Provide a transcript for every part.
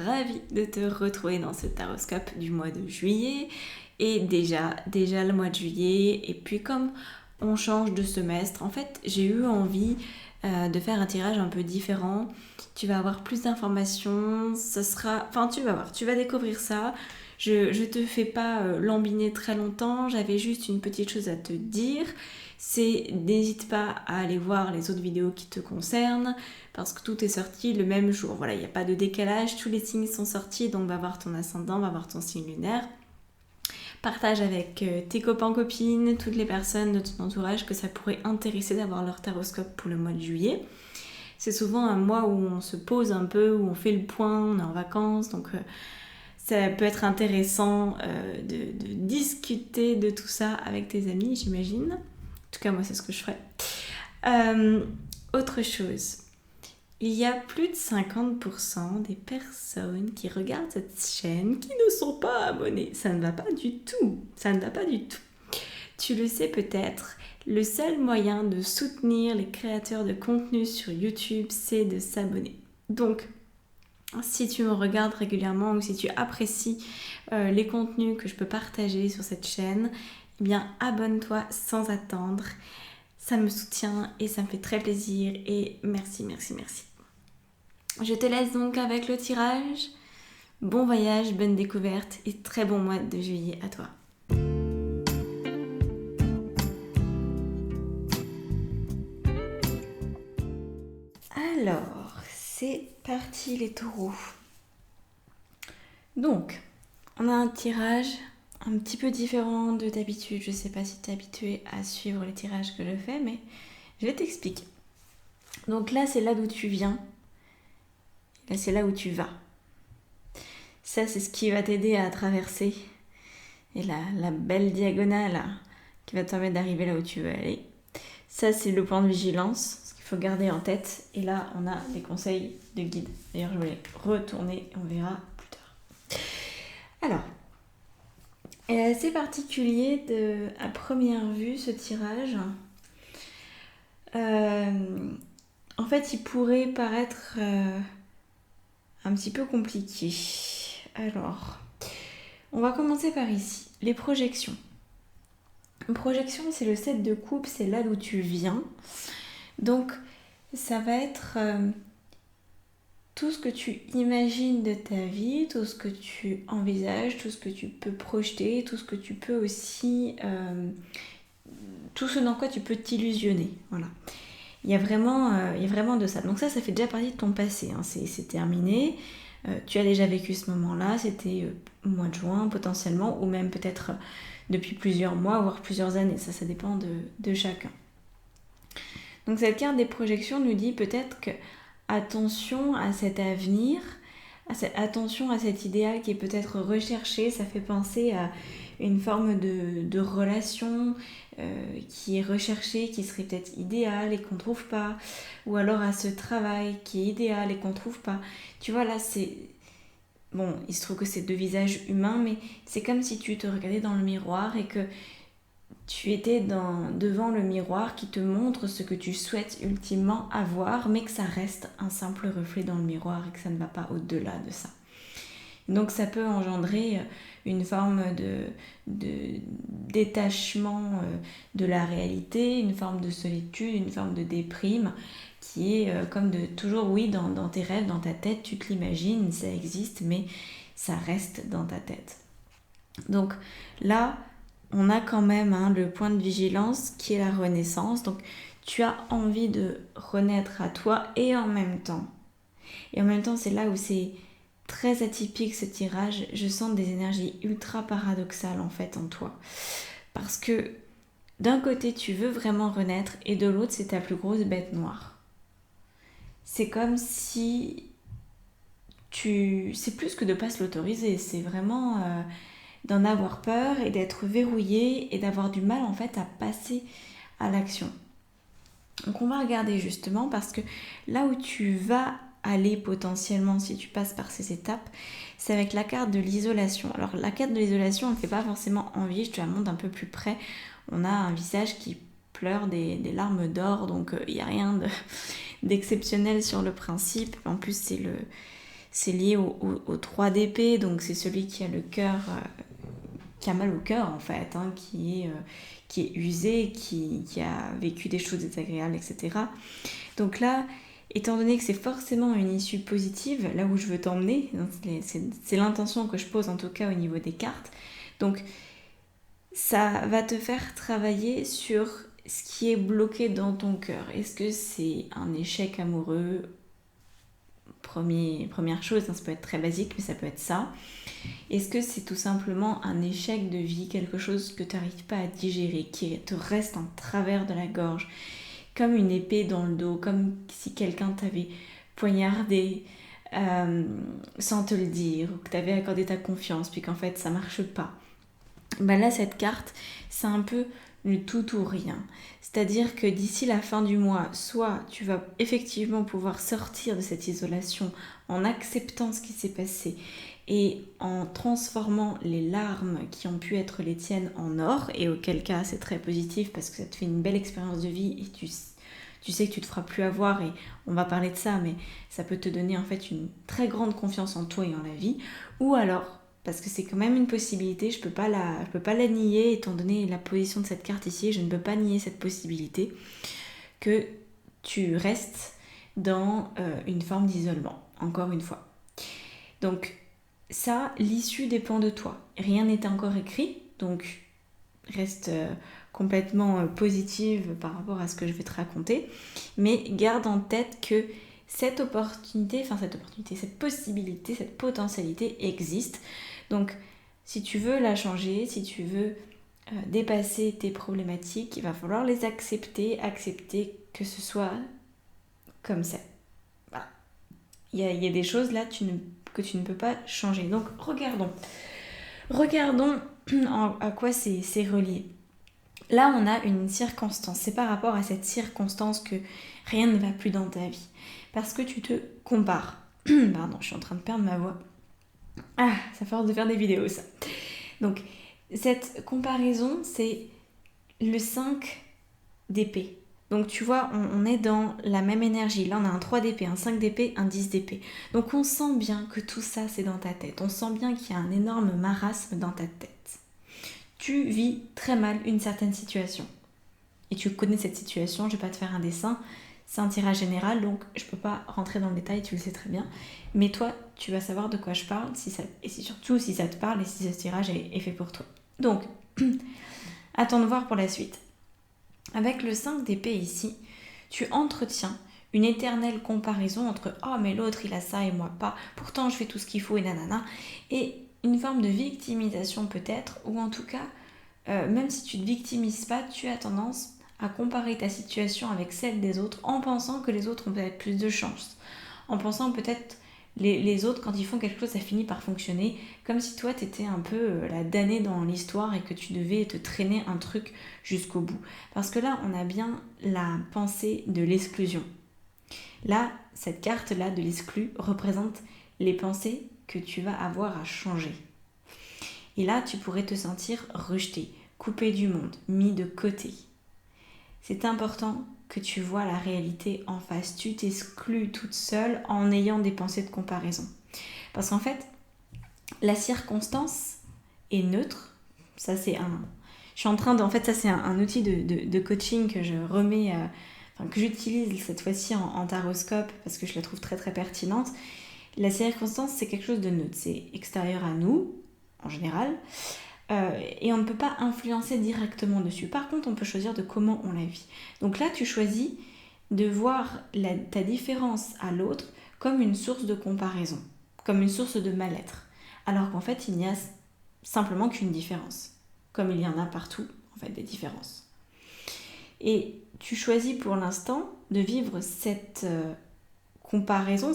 ravie de te retrouver dans ce taroscope du mois de juillet. Et déjà le mois de juillet, et puis comme on change de semestre, en fait j'ai eu envie de faire un tirage un peu différent. Tu vas avoir plus d'informations, tu vas voir, tu vas découvrir ça. Je te fais pas lambiner très longtemps, j'avais juste une petite chose à te dire. C'est n'hésite pas à aller voir les autres vidéos qui te concernent parce que tout est sorti le même jour. Voilà, il n'y a pas de décalage, tous les signes sont sortis, donc va voir ton ascendant, va voir ton signe lunaire. Partage avec tes copains, copines, toutes les personnes de ton entourage que ça pourrait intéresser d'avoir leur taroscope pour le mois de juillet. C'est souvent un mois où on se pose un peu, où on fait le point, on est en vacances, donc ça peut être intéressant de discuter de tout ça avec tes amis, j'imagine. En tout cas, moi, c'est ce que je ferais. Autre chose, il y a plus de 50% des personnes qui regardent cette chaîne qui ne sont pas abonnées. Ça ne va pas du tout. Ça ne va pas du tout. Tu le sais peut-être, le seul moyen de soutenir les créateurs de contenu sur YouTube, c'est de s'abonner. Donc, si tu me regardes régulièrement ou si tu apprécies les contenus que je peux partager sur cette chaîne, eh bien abonne-toi sans attendre. Ça me soutient et ça me fait très plaisir et merci. Je te laisse donc avec le tirage. Bon voyage, bonne découverte et très bon mois de juillet à toi. Alors, c'est parti les taureaux. Donc, on a un tirage un petit peu différent de d'habitude. Je ne sais pas si tu es habitué à suivre les tirages que je fais, mais je vais t'expliquer. Donc là, c'est là d'où tu viens. Là, c'est là où tu vas. Ça, c'est ce qui va t'aider à traverser. Et la belle diagonale qui va te permettre d'arriver là où tu veux aller. Ça, c'est le point de vigilance, ce qu'il faut garder en tête. Et là, on a les conseils de guide. D'ailleurs, je vais les retourner et on verra plus tard. Alors, elle est assez particulier à première vue, ce tirage. En fait, il pourrait paraître un petit peu compliqué. Alors, on va commencer par ici. Les projections. Une projection, c'est le 7 de coupe, c'est là d'où tu viens. Donc, ça va être tout ce que tu imagines de ta vie, tout ce que tu envisages, tout ce que tu peux projeter, tout ce que tu peux aussi... tout ce dans quoi tu peux t'illusionner. Voilà. Il y a vraiment de ça. Donc ça fait déjà partie de ton passé. Hein. C'est terminé. Tu as déjà vécu ce moment-là. C'était au mois de juin potentiellement, ou même peut-être depuis plusieurs mois, voire plusieurs années. Ça dépend de chacun. Donc cette carte des projections nous dit peut-être que attention à cet avenir, attention à cet idéal qui est peut-être recherché. Ça fait penser à une forme de relation qui est recherchée, qui serait peut-être idéale et qu'on ne trouve pas, ou alors à ce travail qui est idéal et qu'on ne trouve pas. Tu vois, là, c'est... Bon, il se trouve que c'est deux visages humains, mais c'est comme si tu te regardais dans le miroir et que tu étais devant le miroir qui te montre ce que tu souhaites ultimement avoir, mais que ça reste un simple reflet dans le miroir et que ça ne va pas au-delà de ça. Donc ça peut engendrer une forme de détachement de la réalité, une forme de solitude, une forme de déprime qui est comme de toujours, oui, dans tes rêves, dans ta tête, tu te l'imagines, ça existe, mais ça reste dans ta tête. Donc là, on a quand même le point de vigilance qui est la renaissance. Donc tu as envie de renaître à toi et en même temps, c'est là où c'est très atypique ce tirage, je sens des énergies ultra paradoxales en fait en toi. Parce que d'un côté tu veux vraiment renaître et de l'autre c'est ta plus grosse bête noire. C'est comme si c'est plus que de pas se l'autoriser, c'est vraiment d'en avoir peur et d'être verrouillé et d'avoir du mal en fait à passer à l'action. Donc on va regarder justement parce que là où tu vas aller potentiellement si tu passes par ces étapes, c'est avec la carte de l'isolation. Alors la carte de l'isolation ne fait pas forcément envie, je te la montre un peu plus près. On a un visage qui pleure des larmes d'or, donc il n'y a rien d'exceptionnel sur le principe. En plus c'est lié au 3 d'épée, donc c'est celui qui a le cœur, qui a mal au cœur en fait, hein, qui est usé, qui a vécu des choses désagréables, etc. Donc là, étant donné que c'est forcément une issue positive, là où je veux t'emmener, c'est l'intention que je pose en tout cas au niveau des cartes, donc ça va te faire travailler sur ce qui est bloqué dans ton cœur. Est-ce que c'est un échec amoureux? Première chose, hein, ça peut être très basique, mais ça peut être ça. Est-ce que c'est tout simplement un échec de vie, quelque chose que tu n'arrives pas à digérer, qui te reste en travers de la gorge, comme une épée dans le dos, comme si quelqu'un t'avait poignardé sans te le dire, ou que tu avais accordé ta confiance, puis qu'en fait ça marche pas. Ben là, cette carte, c'est un peu le tout ou rien. C'est-à-dire que d'ici la fin du mois, soit tu vas effectivement pouvoir sortir de cette isolation en acceptant ce qui s'est passé et en transformant les larmes qui ont pu être les tiennes en or, et auquel cas c'est très positif parce que ça te fait une belle expérience de vie et tu sais que tu te feras plus avoir, et on va parler de ça, mais ça peut te donner en fait une très grande confiance en toi et en la vie. Ou alors, parce que c'est quand même une possibilité, je peux pas la nier étant donné la position de cette carte ici, je ne peux pas nier cette possibilité que tu restes dans une forme d'isolement, encore une fois. Donc ça, l'issue dépend de toi. Rien n'est encore écrit, donc reste complètement positive par rapport à ce que je vais te raconter, mais garde en tête que cette possibilité, cette potentialité existe. Donc si tu veux la changer, si tu veux dépasser tes problématiques, il va falloir les accepter que ce soit comme ça. Voilà. Il y a des choses là que tu ne peux pas changer. Donc regardons à quoi c'est relié. Là, on a une circonstance. C'est par rapport à cette circonstance que rien ne va plus dans ta vie. Parce que tu te compares. Pardon, je suis en train de perdre ma voix. Ah, ça force de faire des vidéos, ça. Donc, cette comparaison, c'est le 5 d'épée. Donc, tu vois, on est dans la même énergie. Là, on a un 3 d'épée, un 5 d'épée, un 10 d'épée. Donc, on sent bien que tout ça, c'est dans ta tête. On sent bien qu'il y a un énorme marasme dans ta tête. Tu vis très mal une certaine situation. Et tu connais cette situation, je ne vais pas te faire un dessin, c'est un tirage général, donc je ne peux pas rentrer dans le détail, tu le sais très bien. Mais toi, tu vas savoir de quoi je parle, et surtout si ça te parle et si ce tirage est fait pour toi. Donc, attends de voir pour la suite. Avec le 5 d'épée ici, tu entretiens une éternelle comparaison entre « Oh, mais l'autre, il a ça et moi pas. Pourtant, je fais tout ce qu'il faut et nanana. » Et une forme de victimisation peut-être, ou en tout cas, même si tu ne te victimises pas, tu as tendance à comparer ta situation avec celle des autres en pensant que les autres ont peut-être plus de chance. En pensant peut-être les autres, quand ils font quelque chose, ça finit par fonctionner, comme si toi, tu étais un peu la damnée dans l'histoire et que tu devais te traîner un truc jusqu'au bout. Parce que là, on a bien la pensée de l'exclusion. Là, cette carte-là de l'exclu représente les pensées que tu vas avoir à changer. Et là, tu pourrais te sentir rejeté, coupé du monde, mis de côté. C'est important que tu vois la réalité en face. Tu t'exclus toute seule en ayant des pensées de comparaison. Parce qu'en fait, la circonstance est neutre. Ça, c'est un... Je suis en train de... En fait, ça, c'est un outil de coaching que je remets... que j'utilise cette fois-ci en taroscope parce que je la trouve très très pertinente. La circonstance, c'est quelque chose de neutre. C'est extérieur à nous, en général. Et on ne peut pas influencer directement dessus. Par contre, on peut choisir de comment on la vit. Donc là, tu choisis de voir ta différence à l'autre comme une source de comparaison, comme une source de mal-être. Alors qu'en fait, il n'y a simplement qu'une différence. Comme il y en a partout, en fait, des différences. Et tu choisis pour l'instant de vivre cette comparaison,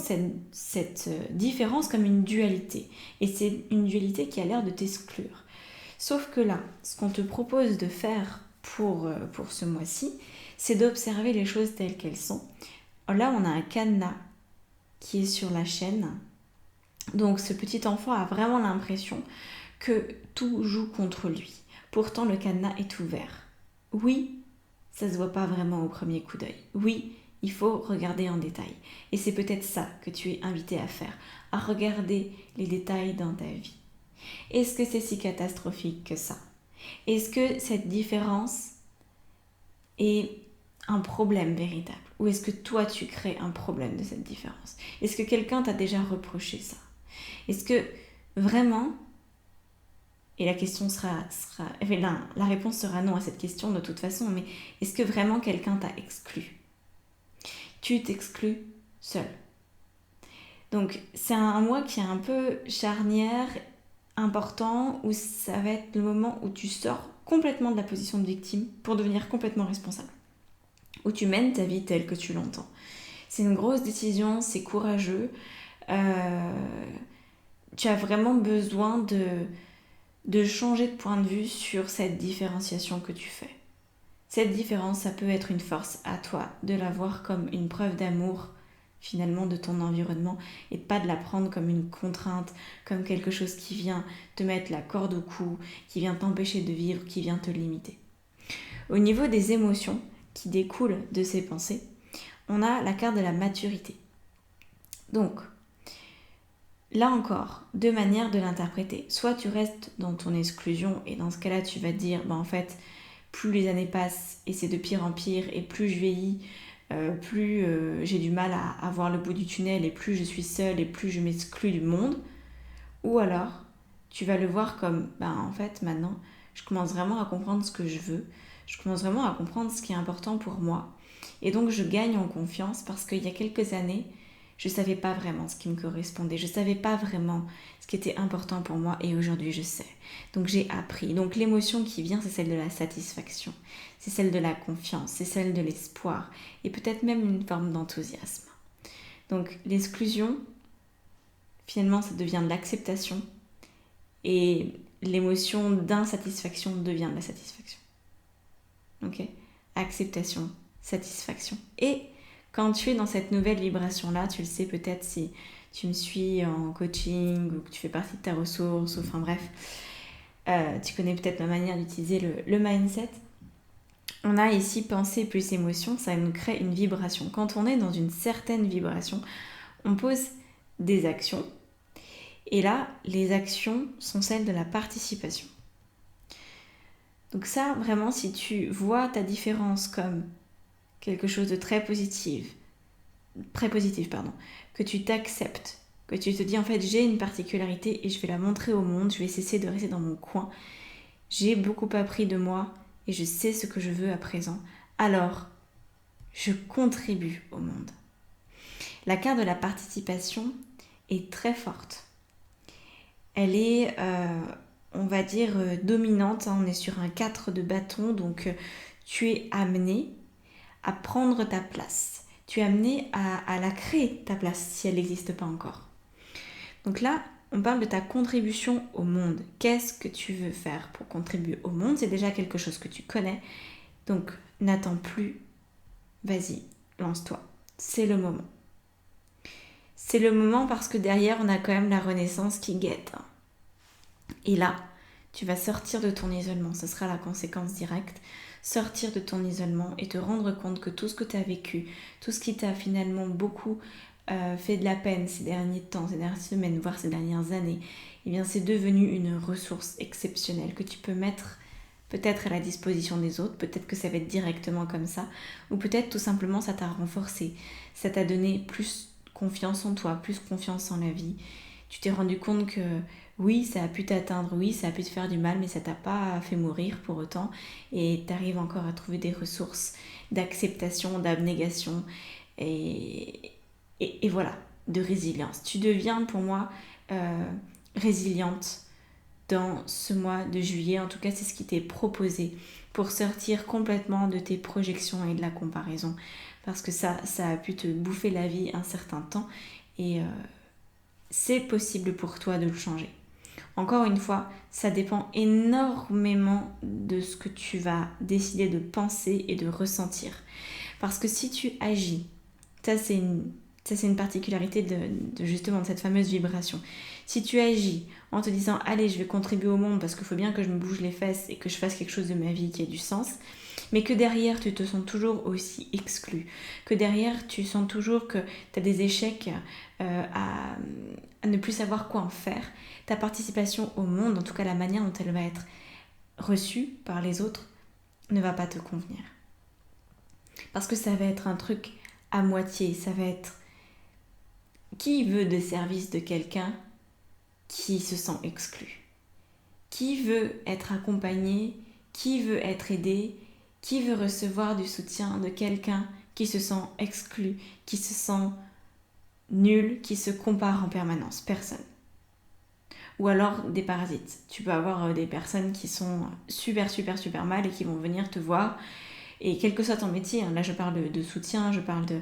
cette différence comme une dualité. Et c'est une dualité qui a l'air de t'exclure. Sauf que là, ce qu'on te propose de faire pour ce mois-ci, c'est d'observer les choses telles qu'elles sont. Là, on a un cadenas qui est sur la chaîne. Donc, ce petit enfant a vraiment l'impression que tout joue contre lui. Pourtant, le cadenas est ouvert. Oui, ça se voit pas vraiment au premier coup d'œil. Oui, il faut regarder en détail. Et c'est peut-être ça que tu es invité à faire, à regarder les détails dans ta vie. Est-ce que c'est si catastrophique que ça? Est-ce que cette différence est un problème véritable? Ou est-ce que toi, tu crées un problème de cette différence? Est-ce que quelqu'un t'a déjà reproché ça? Est-ce que vraiment, et la question la réponse sera non à cette question de toute façon, mais est-ce que vraiment quelqu'un t'a exclu? Tu t'exclus seul. Donc c'est un mois qui est un peu charnière, important, où ça va être le moment où tu sors complètement de la position de victime pour devenir complètement responsable. Où tu mènes ta vie telle que tu l'entends. C'est une grosse décision, c'est courageux. Tu as vraiment besoin de changer de point de vue sur cette différenciation que tu fais. Cette différence, ça peut être une force à toi de la voir comme une preuve d'amour finalement de ton environnement et pas de la prendre comme une contrainte, comme quelque chose qui vient te mettre la corde au cou, qui vient t'empêcher de vivre, qui vient te limiter. Au niveau des émotions qui découlent de ces pensées, on a la carte de la maturité. Donc, là encore, deux manières de l'interpréter. Soit tu restes dans ton exclusion et dans ce cas-là, tu vas te dire, en fait, plus les années passent et c'est de pire en pire et plus je vieillis, plus j'ai du mal à voir le bout du tunnel et plus je suis seule et plus je m'exclus du monde. Ou alors, tu vas le voir comme, en fait, maintenant, je commence vraiment à comprendre ce que je veux. Je commence vraiment à comprendre ce qui est important pour moi. Et donc, je gagne en confiance parce qu'il y a quelques années, je ne savais pas vraiment ce qui me correspondait. Je ne savais pas vraiment ce qui était important pour moi et aujourd'hui, je sais. Donc, j'ai appris. Donc, l'émotion qui vient, c'est celle de la satisfaction. C'est celle de la confiance. C'est celle de l'espoir. Et peut-être même une forme d'enthousiasme. Donc, l'exclusion, finalement, ça devient de l'acceptation. Et l'émotion d'insatisfaction devient de la satisfaction. Ok ? Acceptation, satisfaction. Et quand tu es dans cette nouvelle vibration-là, tu le sais peut-être si tu me suis en coaching ou que tu fais partie de ta ressource, enfin bref, tu connais peut-être ma manière d'utiliser le mindset. On a ici pensée plus émotion, ça nous crée une vibration. Quand on est dans une certaine vibration, on pose des actions. Et là, les actions sont celles de la participation. Donc ça, vraiment, si tu vois ta différence comme quelque chose de très positif, que tu t'acceptes, que tu te dis en fait j'ai une particularité et je vais la montrer au monde, je vais cesser de rester dans mon coin, j'ai beaucoup appris de moi et je sais ce que je veux à présent, alors je contribue au monde. La carte de la participation est très forte. Elle est, on va dire, dominante, on est sur un 4 de bâton, donc tu es amené à prendre ta place. Tu es amené à la créer, ta place, si elle n'existe pas encore. Donc là, on parle de ta contribution au monde. Qu'est-ce que tu veux faire pour contribuer au monde? C'est déjà quelque chose que tu connais. Donc, n'attends plus. Vas-y, lance-toi. C'est le moment. C'est le moment parce que derrière, on a quand même la renaissance qui guette. Et là, tu vas sortir de ton isolement. Ce sera la conséquence directe. Sortir de ton isolement et te rendre compte que tout ce que tu as vécu, tout ce qui t'a finalement beaucoup fait de la peine ces derniers temps, ces dernières semaines, voire ces dernières années, eh bien c'est devenu une ressource exceptionnelle que tu peux mettre peut-être à la disposition des autres, peut-être que ça va être directement comme ça, ou peut-être tout simplement ça t'a renforcé, ça t'a donné plus confiance en toi, plus confiance en la vie. Tu t'es rendu compte que oui, ça a pu t'atteindre, oui, ça a pu te faire du mal, mais ça t'a pas fait mourir pour autant. Et tu arrives encore à trouver des ressources d'acceptation, d'abnégation et voilà, de résilience. Tu deviens pour moi résiliente dans ce mois de juillet. En tout cas, c'est ce qui t'est proposé pour sortir complètement de tes projections et de la comparaison. Parce que ça a pu te bouffer la vie un certain temps et c'est possible pour toi de le changer. Encore une fois, ça dépend énormément de ce que tu vas décider de penser et de ressentir. Parce que si tu agis, ça c'est Ça, c'est une particularité justement de cette fameuse vibration. Si tu agis en te disant « Allez, je vais contribuer au monde parce qu'il faut bien que je me bouge les fesses et que je fasse quelque chose de ma vie qui ait du sens », mais que derrière, tu te sens toujours aussi exclu, que derrière, tu sens toujours que tu as des échecs à ne plus savoir quoi en faire, ta participation au monde, en tout cas la manière dont elle va être reçue par les autres, ne va pas te convenir. Parce que ça va être un truc à moitié, ça va être qui veut des services de quelqu'un qui se sent exclu? Qui veut être accompagné? Qui veut être aidé? Qui veut recevoir du soutien de quelqu'un qui se sent exclu, qui se sent nul, qui se compare en permanence? Personne. Ou alors des parasites. Tu peux avoir des personnes qui sont super mal et qui vont venir te voir. Et quel que soit ton métier, là je parle de soutien, je parle de...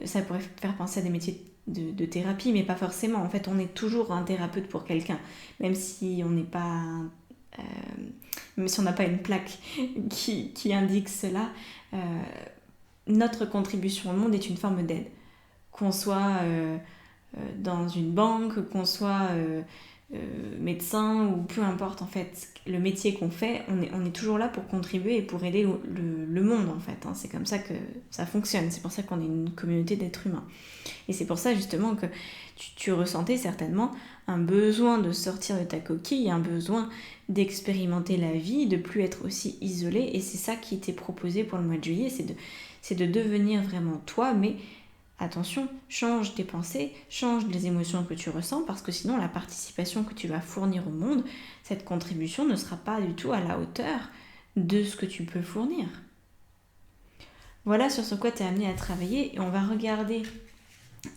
Ça pourrait faire penser à des métiers de thérapie, mais pas forcément. En fait, on est toujours un thérapeute pour quelqu'un, même si on n'est pas... même si on n'a pas une plaque qui indique cela, notre contribution au monde est une forme d'aide. Qu'on soit dans une banque, qu'on soit médecin ou peu importe en fait le métier qu'on fait, on est toujours là pour contribuer et pour aider le monde en fait. C'est comme ça que ça fonctionne, c'est pour ça qu'on est une communauté d'êtres humains. Et c'est pour ça justement que tu ressentais certainement un besoin de sortir de ta coquille, un besoin d'expérimenter la vie, de plus être aussi isolé, et c'est ça qui t'est proposé pour le mois de juillet, c'est de devenir vraiment toi, mais attention, change tes pensées, change les émotions que tu ressens, parce que sinon la participation que tu vas fournir au monde, cette contribution ne sera pas du tout à la hauteur de ce que tu peux fournir. Voilà sur ce quoi tu es amené à travailler, et on va regarder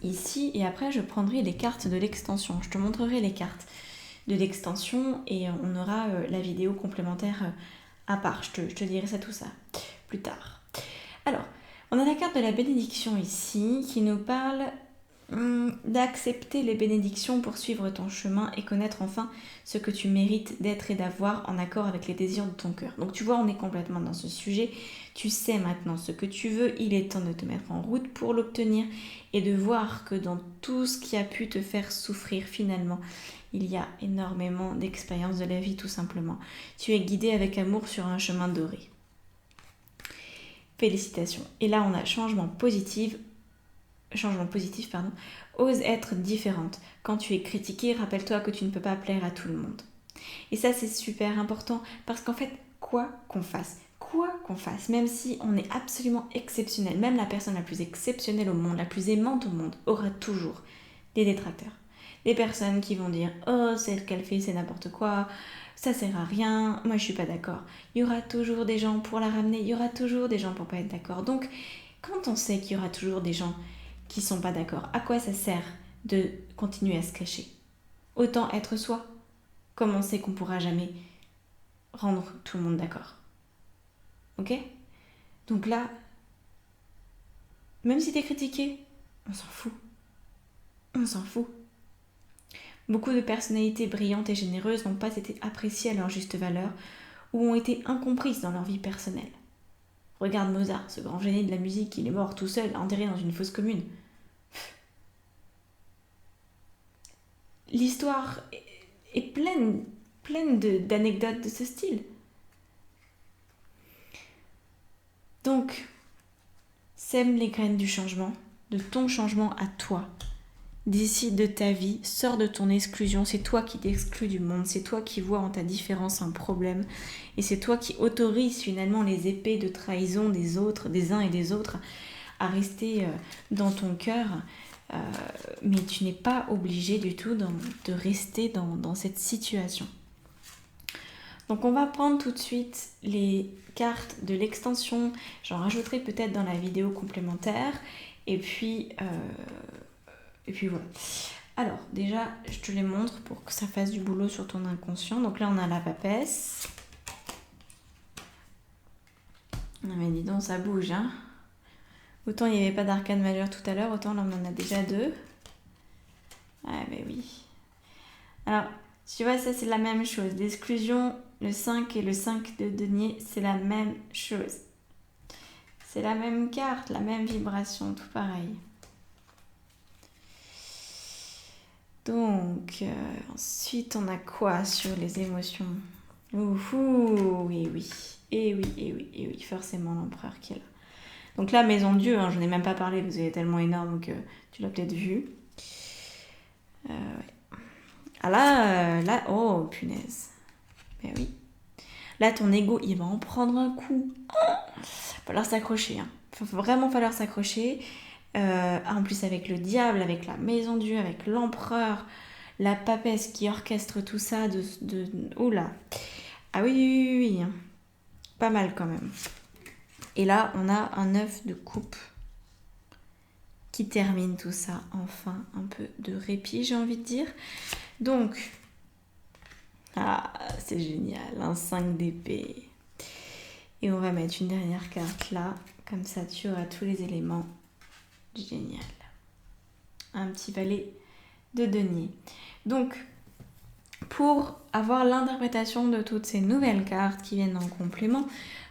ici, et après je prendrai les cartes de l'extension. Je te montrerai les cartes de l'extension et on aura la vidéo complémentaire à part. Je te dirai ça tout ça plus tard. Alors, on a la carte de la bénédiction ici qui nous parle d'accepter les bénédictions pour suivre ton chemin et connaître enfin ce que tu mérites d'être et d'avoir en accord avec les désirs de ton cœur. Donc tu vois, on est complètement dans ce sujet. Tu sais maintenant ce que tu veux, il est temps de te mettre en route pour l'obtenir et de voir que dans tout ce qui a pu te faire souffrir finalement, il y a énormément d'expériences de la vie tout simplement. Tu es guidé avec amour sur un chemin doré. Félicitations. Et là on a changement positif, ose être différente. Quand tu es critiquée, rappelle-toi que tu ne peux pas plaire à tout le monde. Et ça c'est super important parce qu'en fait, quoi qu'on fasse, même si on est absolument exceptionnel, même la personne la plus exceptionnelle au monde, la plus aimante au monde, aura toujours des détracteurs. Des personnes qui vont dire « Oh, ce qu'elle fait, c'est n'importe quoi, ça sert à rien, moi je suis pas d'accord. » Il y aura toujours des gens pour la ramener, il y aura toujours des gens pour pas être d'accord. Donc, quand on sait qu'il y aura toujours des gens qui sont pas d'accord, à quoi ça sert de continuer à se cacher? Autant être soi, comme on sait qu'on pourra jamais rendre tout le monde d'accord. Ok? Donc là, même si t'es critiqué, on s'en fout. On s'en fout. Beaucoup de personnalités brillantes et généreuses n'ont pas été appréciées à leur juste valeur ou ont été incomprises dans leur vie personnelle. Regarde Mozart, ce grand génie de la musique, il est mort tout seul, enterré dans une fosse commune. L'histoire est pleine d'anecdotes de ce style. Donc, sème les graines du changement, de ton changement à toi. Décide de ta vie, sors de ton exclusion, c'est toi qui t'exclus du monde, c'est toi qui vois en ta différence un problème et c'est toi qui autorise finalement les épées de trahison des autres, des uns et des autres à rester dans ton cœur, mais tu n'es pas obligé du tout de rester dans cette situation. Donc on va prendre tout de suite les cartes de l'extension, j'en rajouterai peut-être dans la vidéo complémentaire et puis voilà. Alors, déjà, je te les montre pour que ça fasse du boulot sur ton inconscient. Donc là, on a la papesse. Ah mais dis donc, ça bouge, hein. Autant il n'y avait pas d'arcane majeur tout à l'heure, autant là, on en a déjà 2. Ah mais oui. Alors, tu vois, ça, c'est la même chose. L'exclusion, le 5 et le 5 de denier, c'est la même chose. C'est la même carte, la même vibration, tout pareil. Donc, ensuite, on a quoi sur les émotions? Ouhou, et oui, et oui, et oui, et oui, forcément l'empereur qui est là. Donc là, Maison de Dieu, hein, je n'ai même pas parlé, vous êtes tellement énorme que tu l'as peut-être vu. Ouais. Ah là, oh punaise. Ben oui. Là, ton ego, il va en prendre un coup. Va falloir s'accrocher, hein. Va vraiment falloir s'accrocher. En plus, avec le diable, avec la Maison de Dieu, avec l'empereur, la papesse qui orchestre tout ça Oula. Ah oui, oui, oui, oui, hein. Pas mal quand même. Et là, on a un 9 de coupe qui termine tout ça. Enfin, un peu de répit, j'ai envie de dire. Donc, c'est génial, un 5 d'épée. Et on va mettre une dernière carte là. Comme ça, tu auras tous les éléments. Génial. Un petit valet de denier. Donc, pour avoir l'interprétation de toutes ces nouvelles cartes qui viennent en complément,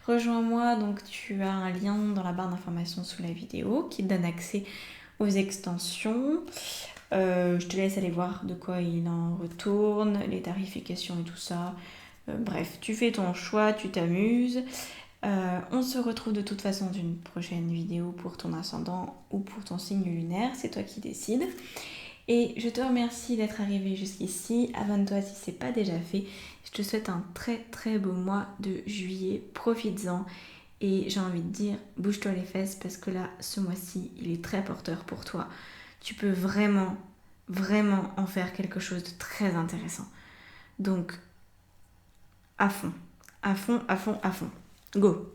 rejoins-moi. Donc, tu as un lien dans la barre d'informations sous la vidéo qui te donne accès aux extensions. Je te laisse aller voir de quoi il en retourne, les tarifications et tout ça. Bref, tu fais ton choix, tu t'amuses. On se retrouve de toute façon dans une prochaine vidéo pour ton ascendant ou pour ton signe lunaire, c'est toi qui décides. Et je te remercie d'être arrivé jusqu'ici. Abonne-toi si ce n'est pas déjà fait. Je te souhaite un très très beau mois de juillet. Profites-en. Et j'ai envie de dire, bouge-toi les fesses parce que là, ce mois-ci, il est très porteur pour toi. Tu peux vraiment, vraiment en faire quelque chose de très intéressant. Donc, à fond, à fond, à fond, à fond. Go!